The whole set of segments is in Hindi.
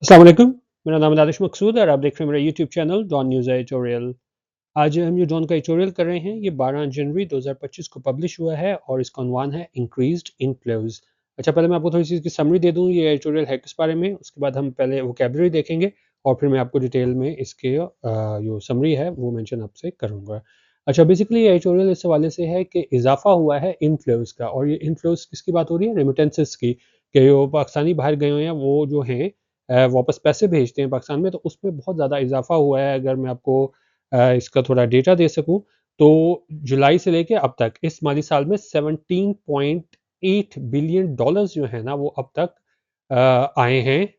अस्सलाम वालेकुम। मेरा नाम है दानिश मकसूद और आप देख रहे हैं मेरा YouTube channel Dawn News editorial. आज हम जो डॉन का एडिटोरियल कर रहे हैं ये 12 जनवरी 2025 को पब्लिश हुआ है और इसका उन्वान है इंक्रीज्ड इनफ्लोज। अच्छा, पहले मैं आपको थोड़ी सी इसकी समरी दे दूं, ये एडिटोरियल है किस बारे में, उसके बाद हम पहले वोकैबुलरी देखेंगे और फिर मैं आपको डिटेल में इसके जो समरी है वो मेंशन आपसे करूंगा। अच्छा, बेसिकली ये एडिटोरियल इस हवाले से है कि इजाफा हुआ है इनफ्लोज का, और ये इनफ्लोज किसकी बात हो रही है? रेमिटेंसेस की, कि जो पाकिस्तानी बाहर गए हुए हैं वो जो हैं वापस पैसे भेजते हैं पाकिस्तान में, तो उसमें बहुत ज़्यादा इजाफा हुआ है। अगर मैं आपको इसका थोड़ा डेटा दे सकूँ, तो जुलाई से लेके अब तक इस माली साल में 17.8 बिलियन डॉलर्स जो है ना वो अब तक आए हैं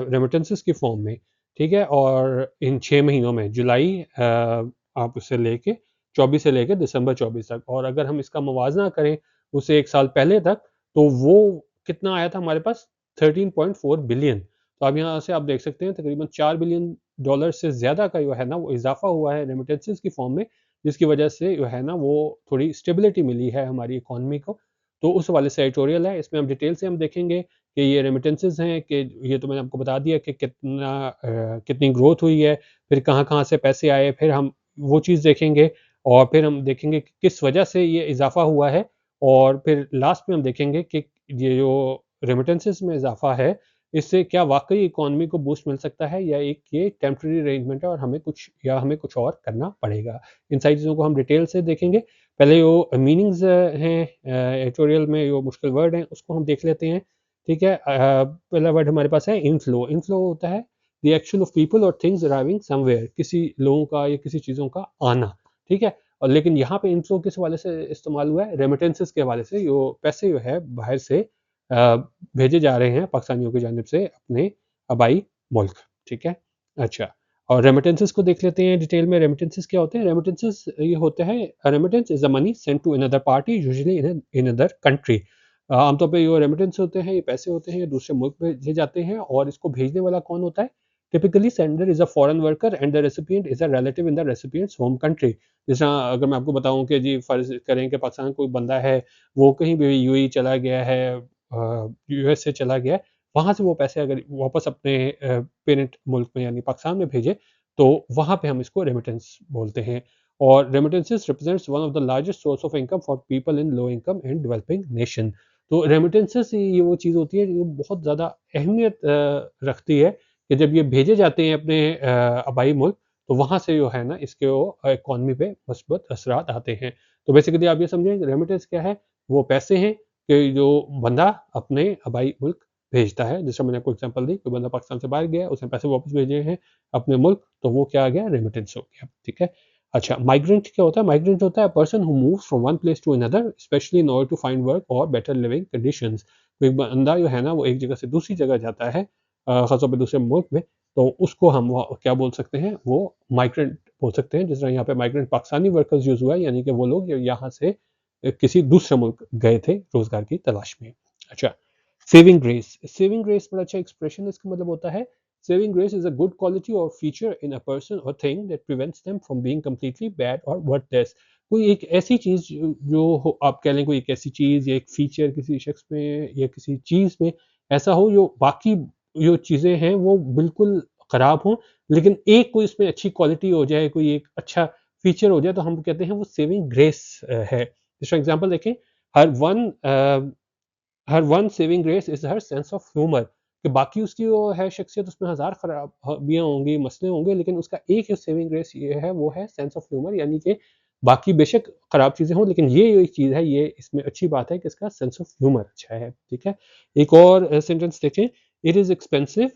रेमिटेंसेस की फॉर्म में। ठीक है, और इन 6 महीनों में जुलाई आप उसे लेके 24 से लेके दिसंबर 24 तक, और अगर हम इसका मुवाजना करें उसे एक साल पहले तक, तो वो कितना आया था हमारे पास? 13.4 बिलियन। तो अब यहाँ से आप देख सकते हैं तकरीबन 4 बिलियन डॉलर से ज़्यादा का जो है ना वो इजाफा हुआ है रेमिटेंसेस की फॉर्म में, जिसकी वजह से जो है ना वो थोड़ी स्टेबिलिटी मिली है हमारी इकोनॉमी को। तो उस हवाले से एडिटोरियल है, इसमें हम डिटेल से हम देखेंगे कि ये रेमिटेंसेस हैं, कि ये तो मैंने आपको बता दिया कि कितनी ग्रोथ हुई है, फिर कहाँ-कहाँ से पैसे आए, फिर हम वो चीज़ देखेंगे, और फिर हम देखेंगे कि किस वजह से ये इजाफा हुआ है, और फिर लास्ट में हम देखेंगे कि ये जो रेमिटेंसेस में इजाफा है, इससे क्या वाक़ई इकॉनमी को बूस्ट मिल सकता है, या एक ये टेम्परेरी अरेंजमेंट है और हमें कुछ और करना पड़ेगा। इन सारी चीज़ों को हम डिटेल से देखेंगे। पहले जो मीनिंग्स हैं एडिटोरियल में जो मुश्किल वर्ड हैं उसको हम देख लेते हैं। ठीक है? पहला वर्ड हमारे पास है इनफ्लो। इनफ्लो होता है द एक्शन ऑफ पीपल और थिंग्स अराइविंग समवेयर, किसी लोगों का या किसी चीज़ों का आना। ठीक है? और लेकिन यहाँ पे इनफ्लो किस हवाले से इस्तेमाल हुआ है? रेमिटेंसेस के हवाले से, जो पैसे जो है बाहर से अ, भेजे जा रहे हैं पाकिस्तानियों की जानिब से अपने आबाई मुल्क। ठीक है? अच्छा, और रेमिटेंसेस को देख लेते हैं डिटेल में। रेमिटेंसेस क्या होते हैं? रेमिटेंसेस ये होते हैं, remittance is the money sent to another party usually in other country. आमतौर पे जो रेमिटेंस होते हैं, ये पैसे होते हैं, ये दूसरे मुल्क भेजे जाते हैं, और इसको भेजने वाला कौन होता है? Typically sender is a foreign worker and the recipient is a relative in the recipients home country. जैसा अगर मैं आपको बताऊँ कि जी फ़र्ज़ करें कि पाकिस्तान कोई बंदा है, वो कहीं भी यूएई चला गया है, यूएस से चला गया है, वहाँ से वो पैसे अगर वापस अपने पेरेंट मुल्क में यानी पाकिस्तान में भेजे, तो वहाँ पे हम इसको रेमिटेंस बोलते हैं। और remittances represents one of the largest source of income for people in low income and developing nation. तो रेमिटेंसेस ये वो चीज़ होती है जो बहुत ज़्यादा अहमियत रखती है, कि जब ये भेजे जाते हैं अपने आबाई मुल्क, तो वहाँ से जो है ना इसके वो इकॉनमी पे मस्बत असरात आते हैं। तो बेसिकली आप ये समझें रेमिटेंस क्या है? वो पैसे हैं कि जो बंदा अपने आबाई मुल्क भेजता है। जैसे मैंने आपको एग्ज़ाम्पल दी, कोई बंदा पाकिस्तान से बाहर गया, उसने पैसे वापस भेजे हैं अपने मुल्क, तो वो क्या आ गया? रेमिटेंस हो गया। ठीक है? अच्छा, माइग्रेंट क्या होता है? माइग्रेंट होता है a person who moves from one place to another especially in order to find work और बेटर लिविंग कंडीशंस। कोई बंदा जो है ना वो एक जगह से दूसरी जगह जाता है, ख़ासतौर पे दूसरे मुल्क में, तो उसको हम क्या बोल सकते हैं? वो माइग्रेंट बोल सकते हैं। जिस तरह यहाँ पे माइग्रेंट पाकिस्तानी वर्कर्स यूज़ हुआ है, यानी कि वो लोग जो यहाँ से किसी दूसरे मुल्क गए थे रोज़गार की तलाश में। अच्छा, सेविंग ग्रेस। सेविंग ग्रेस बड़ा अच्छा एक्सप्रेशन है, इसका मतलब होता है saving grace is a good quality और फीचर इन अ पर्सन और thing that prevents them from being completely bad और वर्थलेस। कोई एक ऐसी चीज़ जो हो, आप कह लें कोई एक ऐसी चीज़ या एक फीचर किसी शख्स में या किसी चीज़ में ऐसा हो जो बाकी जो चीज़ें हैं वो बिल्कुल ख़राब हों, लेकिन एक कोई इसमें अच्छी क्वालिटी हो जाए, कोई एक अच्छा फीचर हो जाए, तो हम कहते हैं वो सेविंग ग्रेस है। जैसे एग्ज़ाम्पल देखें, her one her one saving grace is her sense of humour, कि बाकी उसकी जो है शख्सियत उसमें हज़ार खराबियाँ होंगी, मसले होंगे, लेकिन उसका एक ही सेविंग ग्रेस ये है, वो है सेंस ऑफ ह्यूमर, यानी कि बाकी बेशक खराब चीज़ें हों, लेकिन ये जो एक चीज़ है, ये इसमें अच्छी बात है कि इसका सेंस ऑफ ह्यूमर अच्छा है। ठीक है? एक और सेंटेंस देखें, it is expensive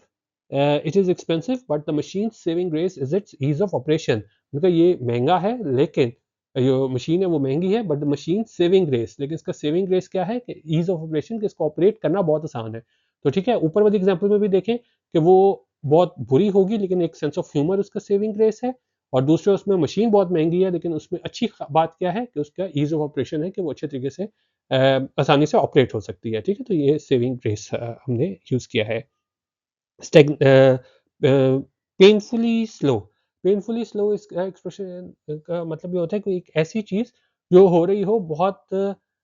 but the machine saving grace is it's ease of operation. मतलब ये महँगा है, लेकिन जो मशीन है वो महँगी है, but the machine saving grace, लेकिन इसका सेविंग ग्रेस क्या है? कि ईज़ ऑफ ऑपरेशन, कि इसको ऑपरेट करना बहुत आसान है। तो ठीक है, ऊपर वाली एग्ज़ाम्पल में भी देखें कि वो बहुत बुरी होगी, लेकिन एक सेंस ऑफ ह्यूमर उसका सेविंग ग्रेस है, और दूसरे उसमें मशीन बहुत महँगी है, लेकिन उसमें अच्छी बात क्या है कि उसका ईज़ ऑफ ऑपरेशन है, कि वो अच्छे तरीके से आसानी से ऑपरेट हो सकती है। ठीक है? तो ये सेविंग ग्रेस हमने यूज़ किया है। Painfully slow. पेनफुली स्लो इसका एक्सप्रेशन का मतलब ये होता है कि एक ऐसी चीज़ जो हो रही हो बहुत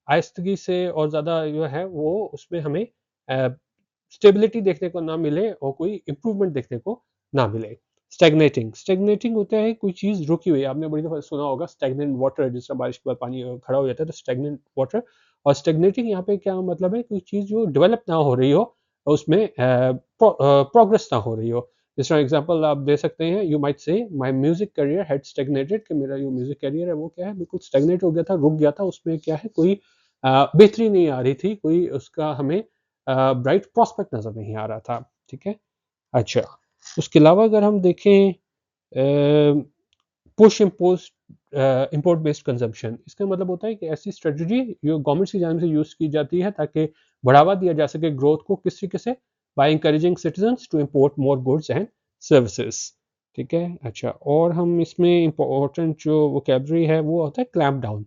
आहिस्तगी से, और ज़्यादा जो है वो उसमें हमें स्टेबिलिटी देखने को ना मिले और कोई इम्प्रूवमेंट देखने को ना मिले। स्टैग्नेटिंग, स्टैग्नेटिंग होता है कोई चीज़ रुकी हुई है। आपने बड़ी दफ़ा सुना होगा स्टैग्नेंट वाटर, जिस तरह बारिश के बाद पानी खड़ा हो जाता है तो स्टैग्नेंट वाटर। और स्टैग्नेटिंग यहाँ पे क्या मतलब है, कोई चीज़ जो डेवलप ना हो रही हो, उसमें प्रोग्रेस ना हो रही हो। जिस तरह एग्जांपल आप दे सकते हैं, you might say my music career had stagnated, कि मेरा जो म्यूजिक करियर है वो क्या है, बिल्कुल स्टैग्नेट हो गया था, रुक गया था। उसमें क्या है, कोई बेहतरी नहीं आ रही थी, कोई उसका हमें ब्राइट प्रॉस्पेक्ट नज़र नहीं आ रहा था। ठीक है? अच्छा, उसके अलावा अगर हम देखें पुश इम्पोर्ट बेस्ड कंजम्पशन, इसका मतलब होता है कि ऐसी स्ट्रेटजी जो गवर्नमेंट की जानिब से यूज़ की जाती है ताकि बढ़ावा दिया जा सके ग्रोथ को। किस तरीके से? By encouraging citizens to import more goods and services. ठीक है? अच्छा, और हम इसमें इम्पोर्टेंट जो वोकैबुलरी है वो होता है क्लैम्प डाउन।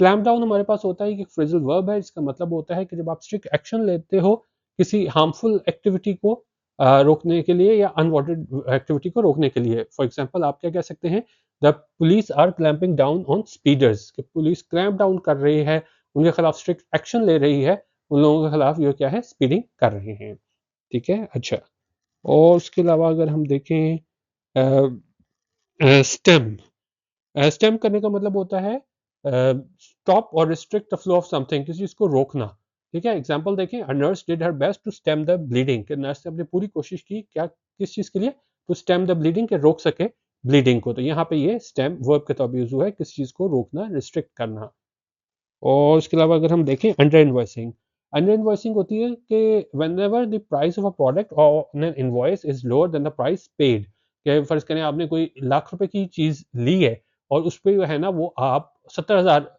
क्लैम्प डाउन हमारे पास होता है कि फ्रेजल वर्ब है, इसका मतलब होता है कि जब आप स्ट्रिक्ट एक्शन लेते हो किसी हार्मफुल एक्टिविटी को रोकने के लिए या अनवांटेड एक्टिविटी को रोकने के लिए। फॉर एग्जांपल आप क्या कह सकते हैं, the police are clamping down on speeders, कि पुलिस क्लैंप डाउन कर रही है, उनके खिलाफ स्ट्रिक्ट एक्शन ले रही है, उन लोगों के खिलाफ ये क्या है, स्पीडिंग कर रहे हैं। ठीक है? अच्छा, और उसके अलावा अगर हम देखें स्टेम, स्टेम करने का मतलब होता है स्टॉप और restrict the flow of something, किसी चीज को रोकना। ठीक है? एग्जांपल देखें, a nurse did her best to stem the bleeding, कि नर्स ने अपनी पूरी कोशिश की, क्या, किस चीज के लिए? टू स्टेम द ब्लीडिंग, के रोक सके ब्लीडिंग को। तो यहाँ पे ये स्टेम वर्ब के तौर पर यूज हुआ है, किस चीज को रोकना, रिस्ट्रिक्ट करना। और उसके अलावा अगर हम देखें अंडर इनवॉइसिंग होती है कि whenever the price of a product on an invoice is lower than the price paid, कि फर्ज करें आपने कोई लाख रुपए की चीज ली है और उस पे जो है ना वो आप 70,000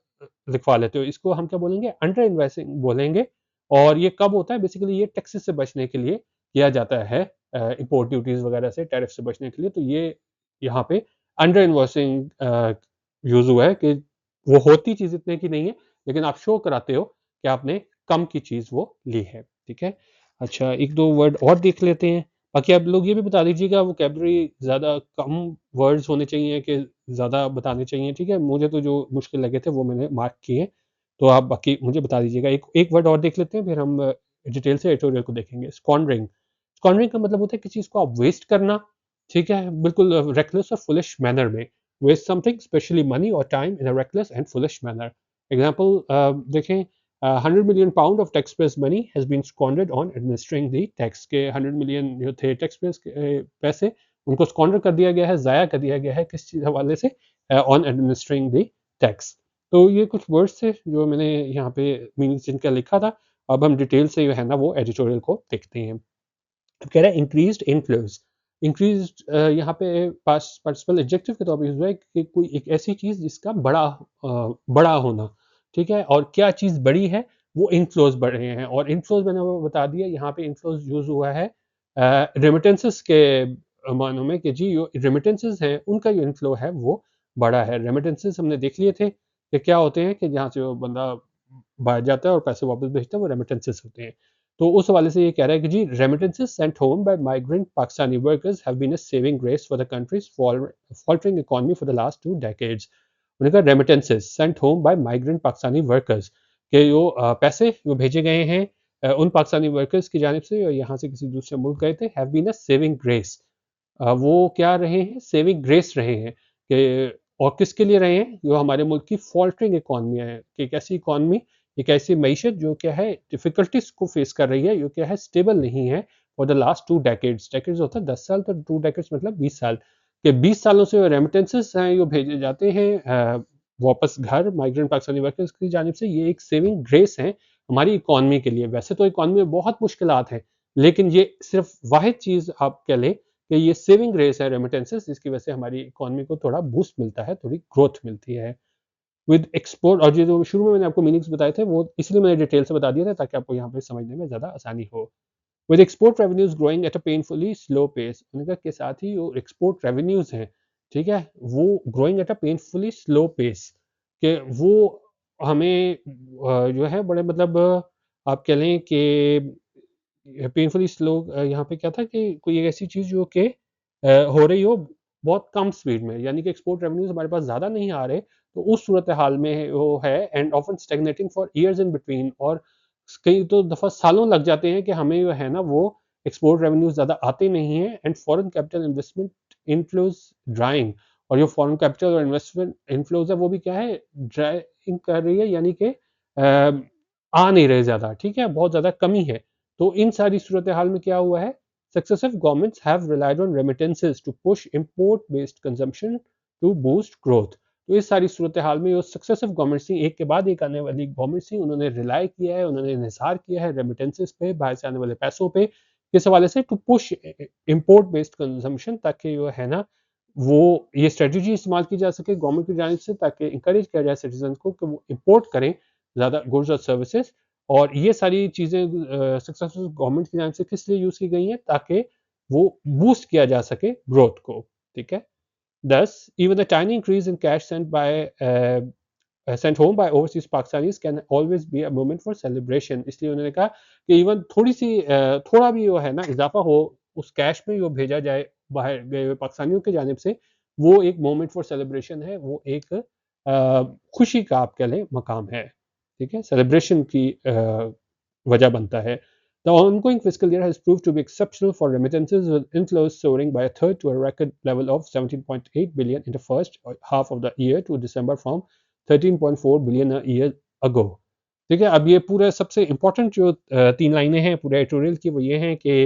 लिखवा लेते हो, इसको हम क्या बोलेंगे? अंडर इनवॉइसिंग बोलेंगे। और ये कब होता है? बेसिकली ये टैक्सेस से बचने के लिए किया जाता है, इंपोर्ट ड्यूटीज वगैरह से, टैरिफ से बचने के लिए। तो ये यहाँ पे अंडर इनवॉइसिंग यूज हुआ है कि वो होती चीज इतने की नहीं है, लेकिन आप शो कराते हो कि आपने कम की चीज वो ली है। ठीक है? अच्छा, एक दो वर्ड और देख लेते हैं। बाकी आप लोग ये भी बता दीजिएगा वोकैबुलरी ज़्यादा कम वर्ड्स होने चाहिए कि ज़्यादा बताने चाहिए। ठीक है? मुझे तो जो मुश्किल लगे थे वो मैंने मार्क किए, तो आप बाकी मुझे बता दीजिएगा। एक एक वर्ड और देख लेते हैं, फिर हम डिटेल से एडिटोरियल को देखेंगे। स्क्वांडरिंग, स्क्वांडरिंग का मतलब होता है किसी चीज़ को आप वेस्ट करना। ठीक है? बिल्कुल रेकलेस और फुलिश मैनर में। वेस्ट समथिंग स्पेशली मनी और time in a reckless and foolish manner. Example देखें, 100 million pound of tax payers money has been squandered on administering the tax, के 100 मिलियन जो थे टैक्स पेयर्स के पैसे, उनको स्क्वांडर कर दिया गया है, ज़ाया कर दिया गया है, किस चीज़ हवाले से? On administering the tax. तो ये कुछ वर्ड्स थे जो मैंने यहाँ पे मीनिंग्स जिनका लिखा था। अब हम डिटेल से जो है ना वो एडिटोरियल को देखते हैं। अब कह रहा है इंक्रीज्ड इन्फ्लुएंस। इंक्रीज्ड यहाँ पे पास्ट पार्टिसिपल एडजेक्टिव के तौर पे यूज हुआ है कि कोई एक ऐसी चीज जिसका बड़ा होना। ठीक है? और क्या चीज बड़ी है? वो इन्फ्लोज बढ़ रहे हैं, और इन्फ्लोज मैंने वो बता दिया। यहाँ पे इन्फ्लोज यूज हुआ है रेमिटेंसेस के मानों में, कि जी जो रेमिटेंसेस हैं उनका जो इन्फ्लो है वो बड़ा है। रेमिटेंसेस हमने देख लिए थे कि क्या होते हैं, कि जहाँ से वो बंदा बाहर जाता है और पैसे वापस भेजता है, वो रेमिटेंसेस होते हैं। तो उस हवाले से ये कह रहा है कि जी remittances sent home by migrant Pakistani workers have been a saving grace for the country's faltering economy for the last 2 decades। उन्होंने कहा remittances sent home by migrant Pakistani workers, के जो पैसे जो भेजे गए हैं उन पाकिस्तानी वर्कर्स की जानिब से और यहाँ से किसी दूसरे मुल्क गए थे, have been a saving grace। वो क्या रहे हैं? सेविंग ग्रेस रहे हैं, कि और किसके लिए रहे हैं? जो हमारे मुल्क की फॉल्टरिंग इकॉनमी है, कि एक ऐसी इकॉनमी, एक ऐसी मीशत जो क्या है डिफिकल्टीज को फेस कर रही है, जो क्या है स्टेबल नहीं है for the last 2 decades. Decades होता है 10 साल, तो 2 डेकेड्स मतलब 20 साल, के 20 सालों से रेमिटेंसेस हैं जो भेजे जाते हैं वापस घर माइग्रेंट पाकिस्तानी वर्कर्स की जानिब से। ये एक सेविंग ग्रेस है हमारी इकॉनमी के लिए। वैसे तो इकॉनमी में बहुत मुश्किलात हैं, लेकिन ये सिर्फ वाहिद चीज़ आप कह लें कि ये सेविंग ग्रेस है रेमिटेंसेस, जिसकी वजह से हमारी इकॉनमी को थोड़ा बूस्ट मिलता है, थोड़ी ग्रोथ मिलती है। विद एक्सपोर्ट, और ये जो शुरू में मैंने आपको मीनिंग्स बताए थे वो इसलिए मैंने डिटेल से बता दिया था ताकि आपको यहाँ पे समझने में ज़्यादा आसानी हो। With export revenues growing at a painfully slow pace, उनका के साथ ही जो एक्सपोर्ट रेवेन्यूज हैं, ठीक है, वो growing at a painfully slow pace, के वो हमें जो है बड़े मतलब आप कह लें कि पेनफुली स्लो। यहाँ पे क्या था कि कोई एक ऐसी चीज़ जो कि हो रही हो बहुत कम स्पीड में, यानी कि एक्सपोर्ट रेवेन्यूज हमारे पास ज़्यादा नहीं आ रहे, तो उस सूरत हाल में वो है। And often stagnating for years in between, और कई तो दफ़ा सालों लग जाते हैं कि हमें जो है ना वो एक्सपोर्ट रेवेन्यू ज़्यादा आते नहीं हैं and foreign capital investment inflows drawing, और जो फॉरेन कैपिटल और इन्वेस्टमेंट इनफ्लोज है वो भी क्या है, ड्राइंग कर रही है, यानी कि आ नहीं रहे ज़्यादा, ठीक है, बहुत ज़्यादा कमी है। तो इन सारी सूरत हाल में क्या हुआ है, successive governments have relied on remittances to push import based consumption to boost growth. तो इस सारी सूरत हाल में जो सक्सेसिव गवर्नमेंट थी, एक के बाद एक आने वाली गवर्नमेंट थी, उन्होंने रिलाई किया है, उन्होंने इंहिसार किया है रेमिटेंसेस पे, बाहर से आने वाले पैसों पे, किस हवाले से, to push import based consumption, ताकि जो है ना वो ये स्ट्रेटजी इस्तेमाल की जा सके गवर्नमेंट की जानिब से, ताकि इंकरेज किया जाए सिटीजन को कि वो इम्पोर्ट करें ज़्यादा गुड्स और सर्विसेज। और ये सारी चीज़ें सक्सेसफुल गवर्नमेंट की जानिब से किस लिए यूज़ की गई हैं, ताकि वो बूस्ट किया जा सके ग्रोथ को, ठीक है। Thus, even a tiny increase in cash sent home by overseas Pakistanis can always be a moment for celebration। इसलिए उन्होंने कहा कि इवन थोड़ी सी थोड़ा भी जो है ना इजाफा हो उस कैश में जो भेजा जाए बाहर गए हुए पाकिस्तानियों की जानिब से, वो एक मोमेंट फॉर सेलिब्रेशन है, वो एक खुशी का आप कह लें मकाम है, ठीक है, सेलिब्रेशन की वजह बनता है। The ongoing fiscal year has proved to be exceptional for remittances, with inflows soaring by a third to a record level of 17.8 billion in the first half of the year to December from 13.4 billion a year ago। ठीक है, अब ये पूरा सबसे इम्पोर्टेंट जो तीन लाइनें हैं पूरे एडिटोरियल की, वो ये हैं कि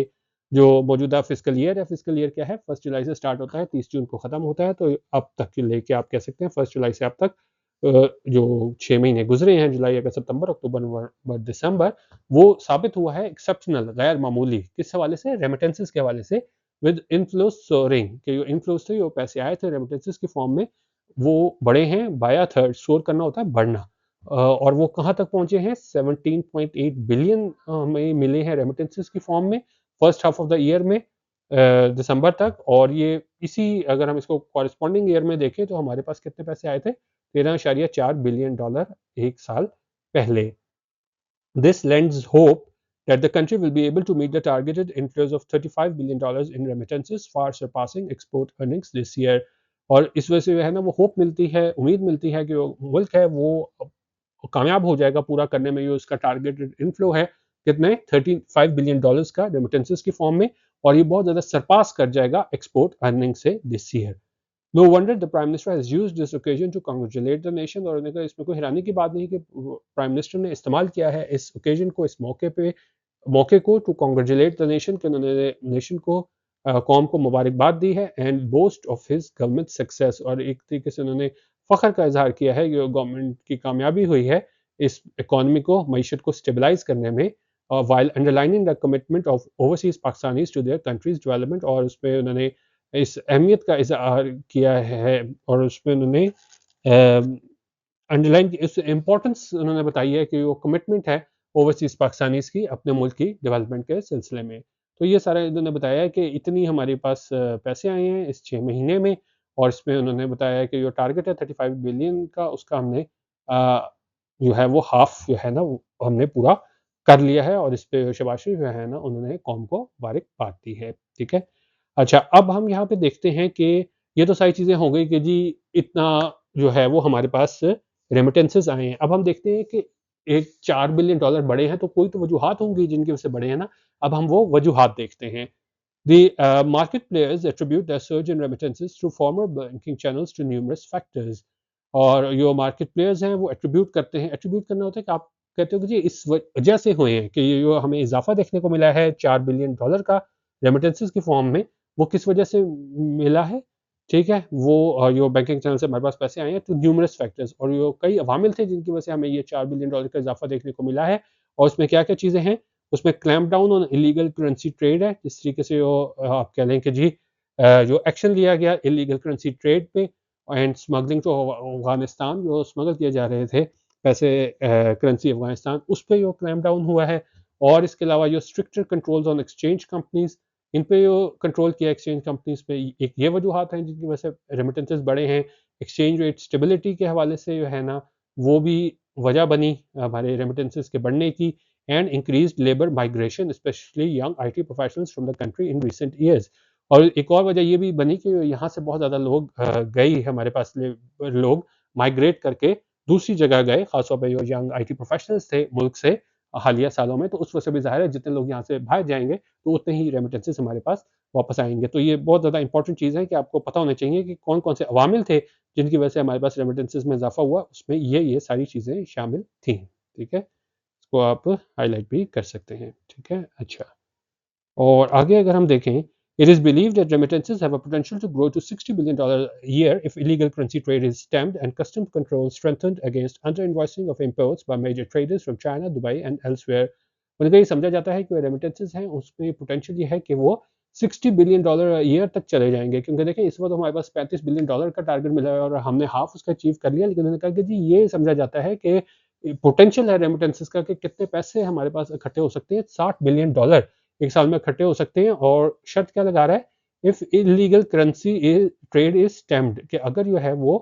जो मौजूदा फिस्कल ईयर है, फिस्कल ईयर क्या है, 1 जुलाई से स्टार्ट होता है, 30 जून को ख़त्म होता है, तो अब तक के लेके आप कह सकते हैं 1 जुलाई से अब तक जो 6 महीने गुजरे हैं, जुलाई, अगस्त, सितंबर, अक्टूबर, नवंबर, दिसंबर, वो साबित हुआ है एक्सेप्शनल, गैर मामूली, किस हवाले से, रेमिटेंसेस के हवाले से, विद इनफ्लो सोरिंग, के जो इनफ्लोज थे, जो पैसे आए थे रेमिटेंसेस के फॉर्म में, वो बढ़े हैं बाय अ थर्ड। सोर करना होता है बढ़ना। और वो कहाँ तक पहुंचे हैं, 17.8 बिलियन हमें मिले हैं रेमिटेंसेस की फॉर्म में first half of the year में, दिसंबर तक। और ये इसी, अगर हम इसको कॉरेस्पॉन्डिंग ईयर में देखें तो हमारे पास कितने पैसे आए थे, 13.4 बिलियन डॉलर एक साल पहले। This lends hope that the country will be able to meet the targeted inflows of $35 billion in remittances, far surpassing export earnings this year। और इस वजह से जो है ना वो होप मिलती है, उम्मीद मिलती है कि वो मुल्क है वो कामयाब हो जाएगा पूरा करने में, जो इसका टारगेटेड इनफ्लो है, कितने, $35 बिलियन का रेमिटेंसेस की फॉर्म में, और ये बहुत ज़्यादा सरपास कर जाएगा एक्सपोर्ट अर्निंग से this year. No wonder the prime minister has used this occasion to congratulate the nation. और उन्होंने कहा इसमें कोई हैरानी की बात नहीं कि प्राइम मिनिस्टर ने इस्तेमाल किया है इस ओकेजन को, इस मौके को, टू कांग्रेचुलेट द नेशन, कि उन्होंने नेशन को, कौम को मुबारकबाद दी है, and boast of his government success. और एक तरीके से उन्होंने फ़ख्र का इजहार किया है कि गवर्नमेंट की कामयाबी हुई है इस इकॉनमी को, मीशत को स्टेबलाइज करने में, while underlining the commitment of overseas Pakistanis to their country's development. और उस पर उन्होंने इस अहमियत का इजहार किया है, और उसमें उन्होंने अंडरलाइन की इस इम्पोर्टेंस उन्होंने बताई है कि वो कमिटमेंट है ओवरसीज़ पाकिस्तानीज़ की अपने मुल्क की डेवलपमेंट के सिलसिले में। तो ये सारा इन्होंने बताया है कि इतनी हमारे पास पैसे आए हैं इस 6 महीने में, और इसमें उन्होंने बताया है कि जो टारगेट है 35 बिलियन का, उसका हमने जो है वो हाफ जो है ना वो हमने पूरा कर लिया है, और इस पे शाबाशी जो है ना उन्होंने कौम को मुबारकबाद दी है, ठीक है। अच्छा, अब हम यहाँ पे देखते हैं कि ये तो सारी चीज़ें हो गई कि जी इतना जो है वो हमारे पास रेमिटेंसेस आए हैं। अब हम देखते हैं कि एक $4 बिलियन बढ़े हैं, तो कोई तो वजूहात होंगी जिनकी वजह से बढ़े हैं ना। अब हम वो वजूहात देखते हैं। The market players attribute the surge in remittances through former banking channels to numerous factors। और जो मार्केट प्लेयर्स हैं वो एट्रीब्यूट करते हैं, एट्रीब्यूट करना होता है कि आप कहते हो कि जी इस वजह से हुए हैं कि ये जो हमें इजाफा देखने को मिला है $4 बिलियन का रेमिटेंसेस की फॉर्म में, वो किस वजह से मिला है, ठीक है, वो जो बैंकिंग चैनल से हमारे पास पैसे आए हैं, तो न्यूमरस फैक्टर्स, और जो कई अवामिल थे जिनकी वजह से हमें ये $4 बिलियन का इजाफा देखने को मिला है। और उसमें क्या क्या चीज़ें हैं, उसमें clamp down on illegal currency trade है, जिस तरीके से वो आप कह लें कि जी जो एक्शन लिया गया इलीगल करेंसी ट्रेड पे, एंड स्मगलिंग टू अफगानिस्तान, जो स्मगल किए जा रहे थे पैसे करेंसी अफगानिस्तान, उस पर जो क्लैम्प डाउन हुआ है। और इसके अलावा जो stricter controls on exchange companies, इन पे जो कंट्रोल किया एक्सचेंज कंपनीज पे, एक ये वजूहत हैं जिनकी वजह से रेमिटेंसेस बढ़े हैं। एक्सचेंज रेट स्टेबिलिटी के हवाले से जो है ना वो भी वजह बनी हमारे रेमिटेंसेस के बढ़ने की, and increased labour migration specially young IT professionals from the country in recent years. और एक और वजह ये भी बनी कि यहाँ से बहुत ज़्यादा लोग गए, हमारे पास लोग माइग्रेट करके दूसरी जगह गए, खासतौर पर जो यंग आईटी प्रोफेशनल्स थे मुल्क से, हालिया सालों में, तो उस वजह से भी ज़ाहिर है जितने लोग यहाँ से बाहर जाएँगे तो उतने ही रेमिटेंसेस हमारे पास वापस आएँगे। तो ये बहुत ज़्यादा इंपॉर्टेंट चीज़ है कि आपको पता होना चाहिए कि कौन-कौन से अवामिल थे जिनकी वजह से हमारे पास रेमिटेंसेस में इज़ाफ़ा हुआ, उसमें ये सारी चीज़ें शामिल थीं। ठीक है? इसको आप हाइलाइट भी कर सकते हैं। ठीक है? अच्छा। और आगे अगर हम देखें, it is believed that remittances have a potential to grow to $60 billion a year if illegal currency trade is stemmed and customs controls strengthened against under-invoicing of imports by major traders from China, Dubai and elsewhere. उनका ये समझा जाता है कि रेमिटेंसेस हैं उसमें पोटेंशियल ये है कि वो $60 बिलियन ईयर तक चले जाएंगे, क्योंकि देखें इस वक्त हमारे पास $35 बिलियन का टारगेट मिला है और हमने हाफ उसका अचीव कर लिया, लेकिन उन्होंने कहा कि जी ये समझा जाता है कि पोटेंशियल है रेमिटेंसेस का कि कितने पैसे हमारे पास इकट्ठे हो सकते हैं, $60 बिलियन एक साल में इकट्ठे हो सकते हैं। और शर्त क्या लगा रहा है, if illegal currency trade is stemmed, कि अगर जो है वो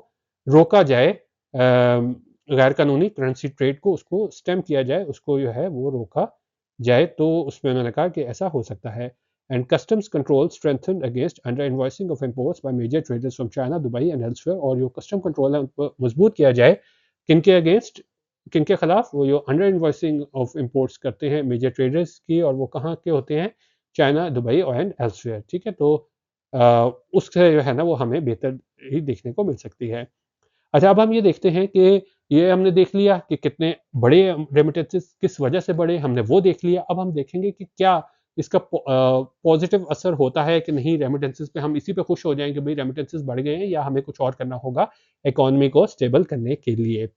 रोका जाए, गैर कानूनी करेंसी ट्रेड को उसको स्टेम किया जाए, उसको जो है वो रोका जाए, तो उसमें उन्होंने कहा कि ऐसा हो सकता है। And customs control strengthen against under invoicing of imports by major traders from China, Dubai and elsewhere, और जो कस्टम कंट्रोल है उनको मजबूत किया जाए, किनके अगेंस्ट, किनके खिलाफ, वो जो अंडर इन्वॉइसिंग ऑफ इंपोर्ट्स करते हैं मेजर ट्रेडर्स की, और वो कहाँ के होते हैं, चाइना, दुबई एंड एल्सवेयर। ठीक है? तो उससे जो है ना वो हमें बेहतर ही देखने को मिल सकती है। अच्छा, अब हम ये देखते हैं कि ये हमने देख लिया कि कितने बड़े रेमिटेंसेस किस वजह से बढ़े, हमने वो देख लिया। अब हम देखेंगे कि क्या इसका पॉजिटिव असर होता है कि नहीं रेमिटेंसेस पे, हम इसी पे खुश हो जाएं कि भाई रेमिटेंसेस बढ़ गए हैं, या हमें कुछ और करना होगा इकोनॉमी को स्टेबल करने के लिए।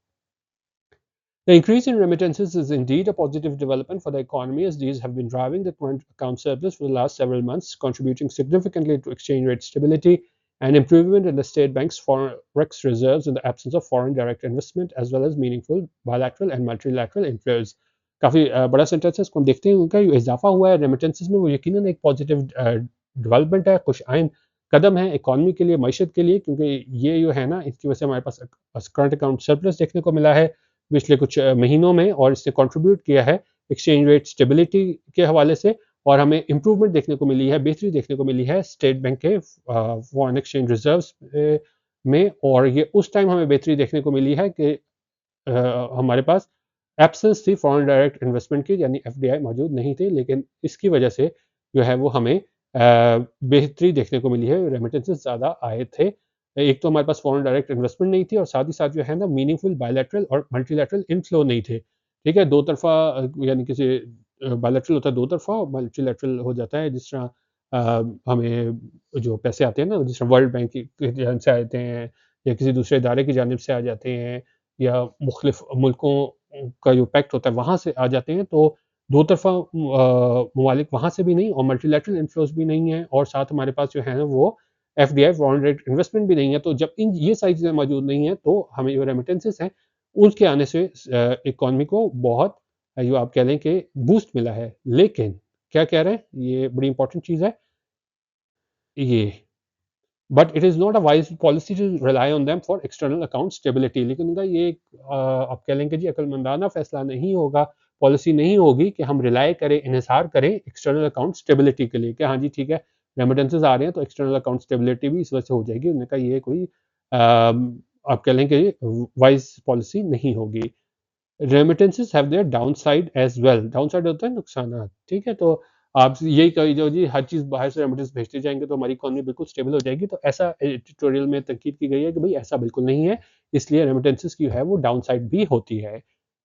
The increase in remittances is indeed a positive development for the economy, as these have been driving the current account surplus for the last several months, contributing significantly to exchange rate stability and improvement in the state bank's forex reserves in the absence of foreign direct investment, as well as meaningful bilateral and multilateral inflows. काफ़ी बड़ा सेंटेंस है, इसको हम देखते हैं। उनका जो इजाफा हुआ है रेमिटेंसेस में, वो यकीनन एक पॉजिटिव डेवलपमेंट है, खुश आइन कदम है इकॉनमी के लिए, मईशत के लिए, क्योंकि ये जो है ना इसकी वजह से हमारे पास करंट अकाउंट सरप्लस देखने को मिला है पिछले कुछ महीनों में, और इसने कंट्रीब्यूट किया है एक्सचेंज रेट स्टेबिलिटी के हवाले से, और हमें इंप्रूवमेंट देखने को मिली है, बेहतरी देखने को मिली है स्टेट बैंक के फॉरेन एक्सचेंज रिजर्व्स में। और ये उस टाइम हमें बेहतरी देखने को मिली है कि हमारे पास एब्सेंस थी फॉरेन डायरेक्ट इन्वेस्टमेंट की, यानी एफडीआई मौजूद नहीं थे, लेकिन इसकी वजह से जो है वो हमें बेहतरी देखने को मिली है, रेमिटेंसेस ज़्यादा आए थे। एक तो हमारे पास फॉरेन डायरेक्ट इन्वेस्टमेंट नहीं थी, और साथ ही साथ जो है ना मीनिंगफुल बायलैटरल और मल्टीलैटरल इनफ्लो नहीं थे। ठीक है? दो तरफ़ा, यानी किसी बायलैटरल होता है दो तरफ़ा, और मल्टीलैटरल हो जाता है जिस तरह हमें जो पैसे आते हैं ना, जिस तरह वर्ल्ड बैंक की जानिब से आते हैं, या किसी दूसरे इदारे की जानिब से आ जाते हैं, या मुख्तलिफ मुल्कों का जो पैक्ट होता है वहाँ से आ जाते हैं, तो दो तरफ़ा ममालिक वहाँ से भी नहीं, और मल्टीलैटरल इन्फ्लोज भी नहीं है, और साथ हमारे पास जो है ना वो एफडीआई फॉरेन डायरेक्ट इन्वेस्टमेंट भी नहीं है। तो जब इन ये सारी चीज़ें मौजूद नहीं है, तो हमें जो रेमिटेंसेस हैं उसके आने से इकॉनमी को बहुत जो आप कह लें कि बूस्ट मिला है। लेकिन क्या कह रहे हैं, ये बड़ी इंपॉर्टेंट चीज़ है ये, but it is not a wise policy to rely on them for external account stability. लेकिन उनका ये आप कह लेंगे जी अक्लमंदाना फैसला नहीं होगा, पॉलिसी नहीं होगी कि हम रिलाई करें, इन्हिसार करें एक्सटर्नल अकाउंट स्टेबिलिटी के लिए, कि हाँ जी ठीक है रेमिटेंसेज आ रहे हैं तो एक्सटर्नल अकाउंट स्टेबिलिटी भी इस वजह से हो जाएगी। उनका ये कोई आप कह लें कि वाइज पॉलिसी नहीं होगी। Remittances have their downside as well, downside होता है नुकसानात। ठीक है? तो आप यही कही जो जी हर चीज़ बाहर से रेमिटेंस भेजते जाएंगे तो हमारी इकॉनमी बिल्कुल स्टेबल हो जाएगी, तो ऐसा ट्यूटोरियल में तनकीद की गई है कि भाई ऐसा बिल्कुल नहीं है। इसलिए रेमिटेंसेस की है वो डाउनसाइड भी होती है।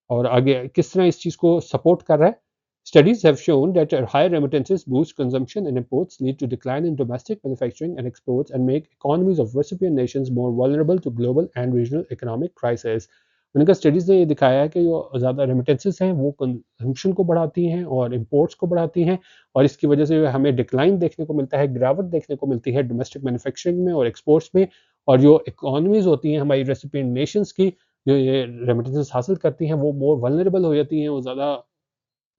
और आगे किस तरह इस चीज़ को सपोर्ट कर रहा है, studies have shown that higher remittances boost consumption and imports, lead to decline in domestic manufacturing and exports, and make economies of recipient nations more vulnerable to global and regional economic crisis. उनका स्टडीज़ ने ये दिखाया है कि जो ज़्यादा रेमिटेंसेस हैं वो कंजम्पशन को बढ़ाती हैं और इंपोर्ट्स को बढ़ाती हैं, और इसकी वजह से हमें डिक्लाइन देखने को मिलता है, गिरावट देखने को मिलती है डोमेस्टिक मैन्युफैक्चरिंग में और एक्सपोर्ट्स में। और जो इकोनॉमीज़ होती हैं हमारी रेसिपिएंट नेशंस की, जो ये रेमिटेंसेस हासिल करती हैं, वो मोर वल्नरेबल हो जाती हैं, वो ज़्यादा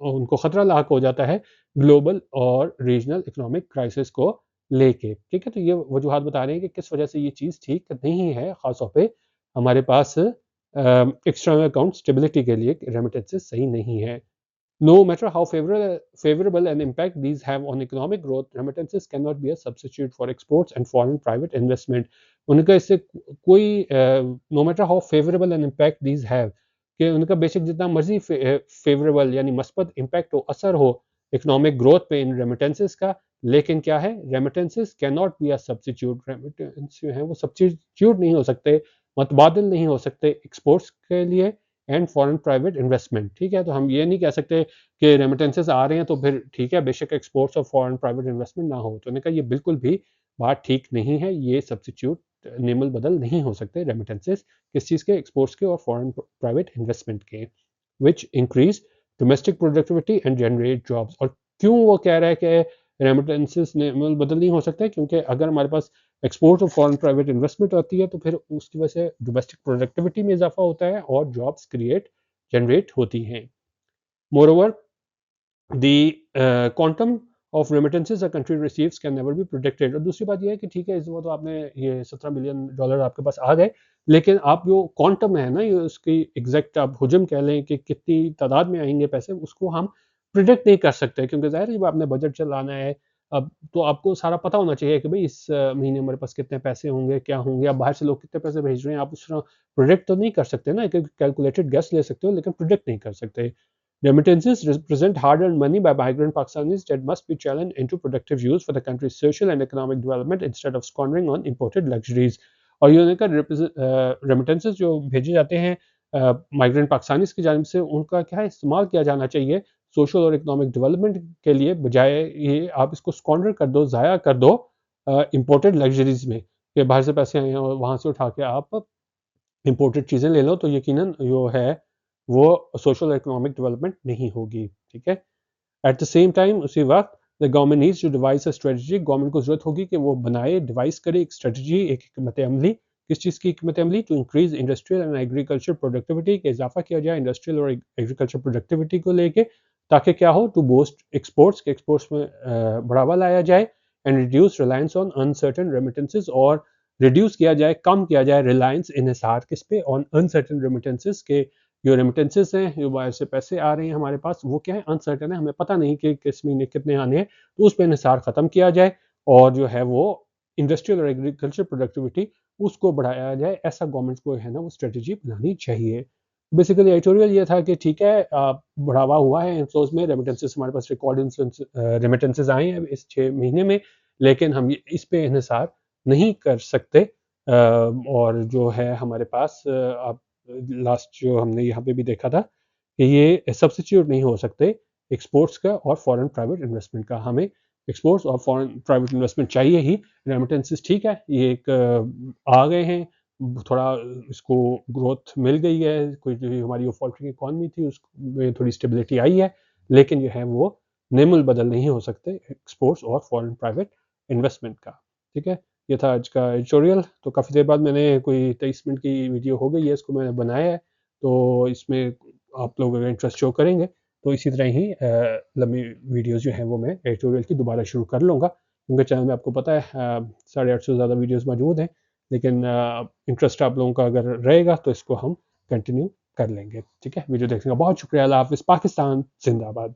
उनको खतरा लाक हो जाता है ग्लोबल और रीजनल इकोनॉमिक क्राइसिस को लेके। ठीक है? तो ये वजूहात बता रहे हैं कि किस वजह से ये चीज़ ठीक नहीं है, ख़ासतौर पे हमारे पास एक्सटर्नल अकाउंट स्टेबिलिटी के लिए रेमिटेंसेस सही नहीं है। No matter how favorable an impact these have on economic growth, remittances cannot be a substitute for exports and foreign private investment. उनका इससे कोई no matter how favorable an impact these have, कि उनका बेशक जितना मर्जी फेवरेबल यानी मस्बत इम्पैक्ट हो, असर हो इकोनॉमिक ग्रोथ पे इन रेमिटेंसेस का, लेकिन क्या है, remittances can not be a substitute. Remittance जो है वो सब्स्टिट्यूट नहीं हो सकते, मतबादल नहीं हो सकते एक्सपोर्ट्स के लिए एंड फॉरेन प्राइवेट इन्वेस्टमेंट। ठीक है, तो हम ये नहीं कह सकते कि रेमिटेंसेस आ रहे हैं तो फिर ठीक है बेशक एक्सपोर्ट्स और फॉरेन प्राइवेट इन्वेस्टमेंट ना हो। तो उन्होंने कहा ये बिल्कुल भी बात ठीक नहीं है, ये सब्स्टिट्यूट निमल बदल नहीं हो सकते रेमिटेंसेस किस चीज़ के, एक्सपोर्ट्स के और फॉरेन प्राइवेट इन्वेस्टमेंट के, which increase domestic productivity and generate jobs. और क्यों वो कह रहा है कि रेमिटेंसेस निमल बदल नहीं हो सकते, क्योंकि अगर हमारे पास एक्सपोर्ट और फॉरेन प्राइवेट इन्वेस्टमेंट होती है तो फिर उसकी वजह से डोमेस्टिक प्रोडक्टिविटी में इजाफा होता है और जॉब्स क्रिएट जनरेट होती हैं। Moreover the quantum of remittances a country receives can never be protected. और दूसरी बात यह है कि ठीक है इस वो तो आपने ये $17 बिलियन आपके पास आ गए, लेकिन आप जो क्वांटम है ना, ये उसकी एग्जैक्ट आप हुजम कह लें कि कितनी तादाद में आएंगे पैसे, उसको हम प्रिडिक्ट नहीं कर सकते, क्योंकि ज़ाहिर है जब आपने बजट चलाना है अब तो आपको सारा पता होना चाहिए कि भाई इस महीने हमारे पास कितने पैसे होंगे, क्या होंगे, अब बाहर से लोग कितने पैसे भेज रहे हैं, आप उस तरह प्रिडिक्ट तो नहीं कर सकते ना, एक कैलकुलेटेड गेस ले सकते हो लेकिन प्रिडिक्ट नहीं कर सकते। Remittances represent hard-earned money by migrant Pakistanis that must be channeled into productive use for the country's social and economic development instead of squandering on imported luxuries. और ये उनका रेमिटेंसेस जो भेजे जाते हैं माइग्रेंट पाकिस्तानीज की जानिब से, उनका क्या है इस्तेमाल किया जाना चाहिए सोशल और इकोनॉमिक डेवलपमेंट के लिए, बजाय ये आप इसको स्क्वांडर कर दो, ज़ाया कर दो इंपोर्टेड लग्जरीज में, कि बाहर से पैसे आए हैं और वहाँ से उठा के आप इंपोर्टेड चीज़ें ले लो, तो यकीनन जो है वो सोशल इकोनॉमिक डेवलपमेंट नहीं होगी। ठीक है, एट द सेम टाइम उसी वक्त the government needs to devise a strategy. Government को जरूरत होगी कि वो बनाए, डिवाइस करे एक स्ट्रेटजी, एक हिकमत अमली। किस चीज़ की हिकमत अमली? To increase industrial and agriculture productivity, के इजाफा किया जाए इंडस्ट्रियल और एग्रीकल्चर प्रोडक्टिविटी को लेके, ताकि क्या हो, टू बूस्ट एक्सपोर्ट्स के एक्सपोर्ट्स में बढ़ावा लाया जाए and reduce reliance on uncertain remittances, और रिड्यूस किया जाए, कम किया जाए रिलायंस इन्हिसार किस पे, ऑन अनसर्टन रेमिटेंसेस के। जो रेमिटेंसेस हैं, जो बाहर से पैसे आ रहे हैं हमारे पास, वो क्या है, अनसर्टन है, हमें पता नहीं कि किस महीने कितने आने हैं, तो उस पर निसार ख़त्म किया जाए और जो है वो इंडस्ट्रियल और एग्रीकल्चर प्रोडक्टिविटी उसको बढ़ाया जाए। ऐसा गवर्नमेंट को है ना वो स्ट्रेटजी बनानी चाहिए। बेसिकली एडिटोरियल ये था कि ठीक है बढ़ावा हुआ है इन्फ्लोज में, रेमिटेंसेस हमारे पास रिकॉर्ड रेमिटेंसेस आए हैं इस 6 महीने में, लेकिन हम इस पे इन्हिसार नहीं कर सकते। और जो है हमारे पास आप लास्ट जो हमने यहाँ पे भी देखा था कि ये सब्स्टिट्यूट नहीं हो सकते एक्सपोर्ट्स का और फॉरेन प्राइवेट इन्वेस्टमेंट का। हमें एक्सपोर्ट्स और फॉरेन प्राइवेट इन्वेस्टमेंट चाहिए ही। रेमिटेंसेस ठीक है, ये एक आ गए हैं, थोड़ा इसको ग्रोथ मिल गई है, कोई जो हमारी वो फॉल्टरिंग इकॉनमी थी उसमें थोड़ी स्टेबिलिटी आई है, लेकिन जो है वो निमुल बदल नहीं हो सकते एक्सपोर्ट्स और फॉरेन प्राइवेट इन्वेस्टमेंट का। ठीक है, ये था आज का एडिटोरियल। तो काफ़ी देर बाद मैंने कोई 23 मिनट की वीडियो हो गई है, इसको मैंने बनाया है, तो इसमें आप लोग अगर इंटरेस्ट शो करेंगे तो इसी तरह ही लंबी वीडियोस जो हैं वो मैं एडिटोरियल की दोबारा शुरू कर लूँगा, क्योंकि चैनल में आपको पता है 850 से ज़्यादा वीडियोस मौजूद हैं, लेकिन इंटरेस्ट आप लोगों का अगर रहेगा तो इसको हम कंटिन्यू कर लेंगे। ठीक है, वीडियो देखने का बहुत शुक्रिया। अल्लाह हाफ़िज़। पाकिस्तान जिंदाबाद।